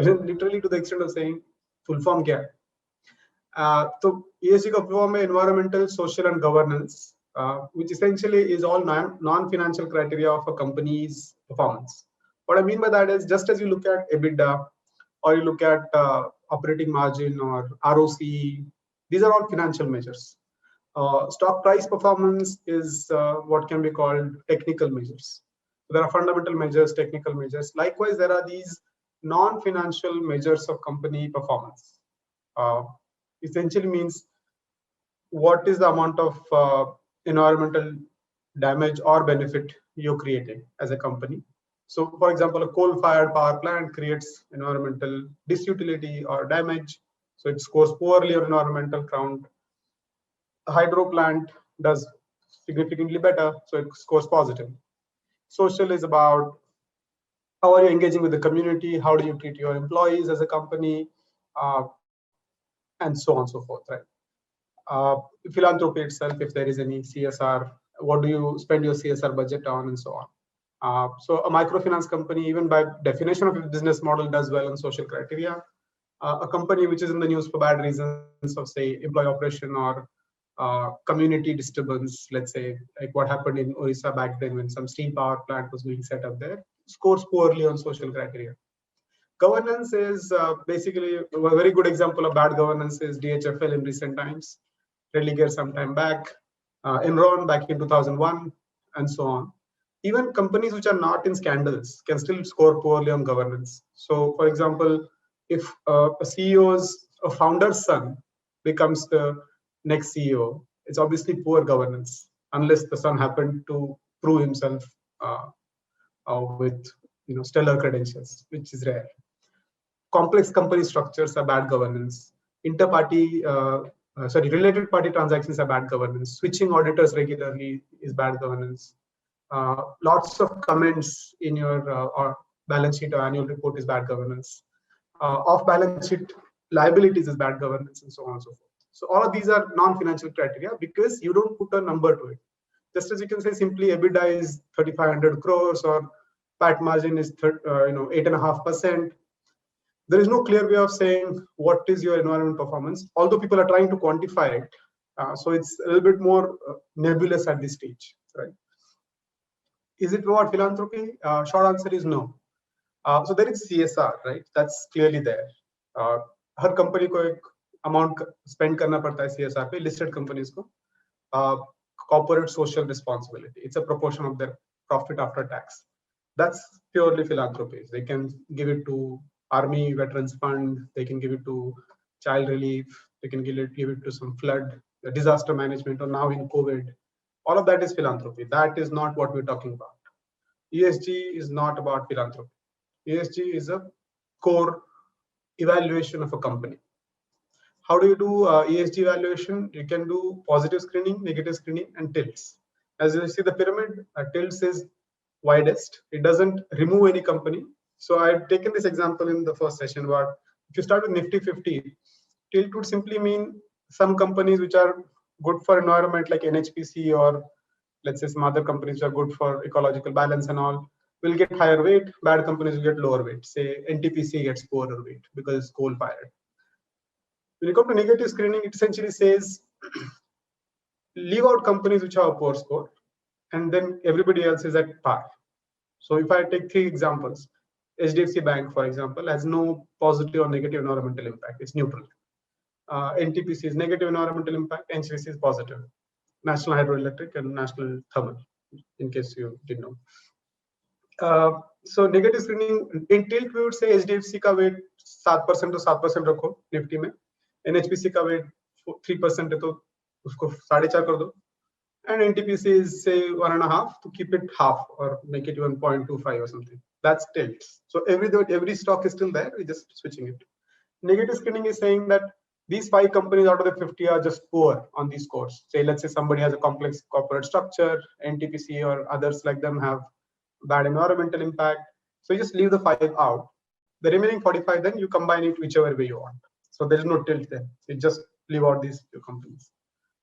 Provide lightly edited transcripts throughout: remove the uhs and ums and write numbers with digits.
literally to the extent of saying full form क्या है. तो ESG का full form है environmental, social and governance, which essentially is all non-financial criteria of a company's performance. What I mean by that is, just as you look at EBITDA or you look at operating margin or ROC, these are all financial measures. Stock price performance is what can be called technical measures. There are fundamental measures, technical measures. Likewise, there are these non-financial measures of company performance. Essentially means what is the amount of environmental damage or benefit you're creating as a company. So, for example, a coal-fired power plant creates environmental disutility or damage, so it scores poorly on environmental count. A hydro plant does significantly better, so it scores positive. Social is about how are you engaging with the community, how do you treat your employees as a company, and so on and so forth, right? Philanthropy itself, if there is any CSR, what do you spend your CSR budget on, and so on. So a microfinance company, even by definition of a business model, does well on social criteria. A company which is in the news for bad reasons of, say, employee oppression or community disturbance, let's say, like what happened in Orissa back then when some steam power plant was being set up there, scores poorly on social criteria. Governance is basically a very good example of bad governance is DHFL in recent times, Religare some time back, Enron back in 2001, and so on. Even companies which are not in scandals can still score poorly on governance. So, for example, if a founder's son becomes the next CEO, it's obviously poor governance, unless the son happened to prove himself with stellar credentials, which is rare. Complex company structures are bad governance. Related party transactions are bad governance. Switching auditors regularly is bad governance. Lots of comments in your balance sheet or annual report is bad governance. Off-balance sheet liabilities is bad governance, and so on and so forth. So all of these are non-financial criteria because you don't put a number to it. Just as you can say simply EBITDA is 3,500 crores or PAT margin is 8.5%. There is no clear way of saying what is your environment performance, although people are trying to quantify it. So it's a little bit more nebulous at this stage, right? Is it about philanthropy? Short answer is no. So there is CSR, right? That's clearly there. Her company को एक amount spend करना पड़ता है CSR पे, listed companies को. Corporate social responsibility. It's a proportion of their profit after tax. That's purely philanthropy. They can give it to Army Veterans Fund. They can give it to child relief. They can give it to some flood, disaster management, or now in COVID. All of that is philanthropy. That is not what we're talking about. ESG is not about philanthropy. ESG is a core evaluation of a company. How do you do ESG evaluation? You can do positive screening, negative screening, and tilts. As you see the pyramid, tilts is widest. It doesn't remove any company. So I've taken this example in the first session about if you start with Nifty 50, tilt would simply mean some companies which are good for environment like NHPC or let's say some other companies which are good for ecological balance and all will get higher weight. Bad companies will get lower weight. Say NTPC gets poorer weight because it's coal fired. When you come to negative screening, it essentially says leave out companies which have a poor score and then everybody else is at par. So if I take 3 examples, HDFC Bank, for example, has no positive or negative environmental impact. It's neutral. NTPC is negative environmental impact, NHPC is positive. National Hydroelectric and National Thermal, in case you didn't know. So negative screening, in tilt we would say HDFC का weight 7% to 7% रखो Nifty में, NHPC का weight 3% है तो उसको 4.5 कर दो, and NTPC is say 1.5 to keep it half or make it 1.25 or something. That's tilt. So every stock is still there. We're just switching it. Negative screening is saying that these 5 companies out of the 50 are just poor on these scores. Say let's say somebody has a complex corporate structure, NTPC or others like them have bad environmental impact. So you just leave the 5 out. The remaining 45, then you combine it whichever way you want. So there is no tilt there. You just leave out these 2 companies.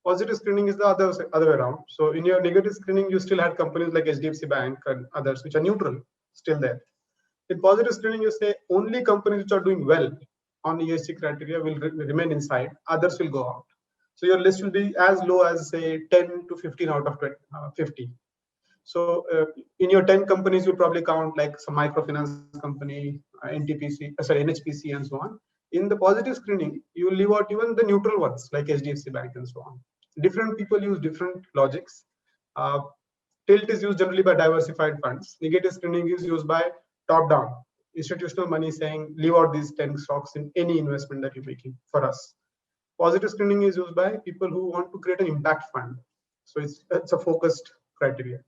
Positive screening is the other way around. So in your negative screening, you still had companies like HDFC Bank and others which are neutral, still there. In positive screening, you say only companies which are doing well on ESG criteria will remain inside, others will go out. So your list will be as low as say 10 to 15 out of 50. So in your 10 companies, you probably count like some microfinance company, NHPC, and so on. In the positive screening, you will leave out even the neutral ones like HDFC Bank and so on. Different people use different logics. Tilt is used generally by diversified funds. Negative screening is used by top-down institutional money saying leave out these 10 stocks in any investment that you're making for us. Positive screening is used by people who want to create an impact fund. So it's a focused criteria.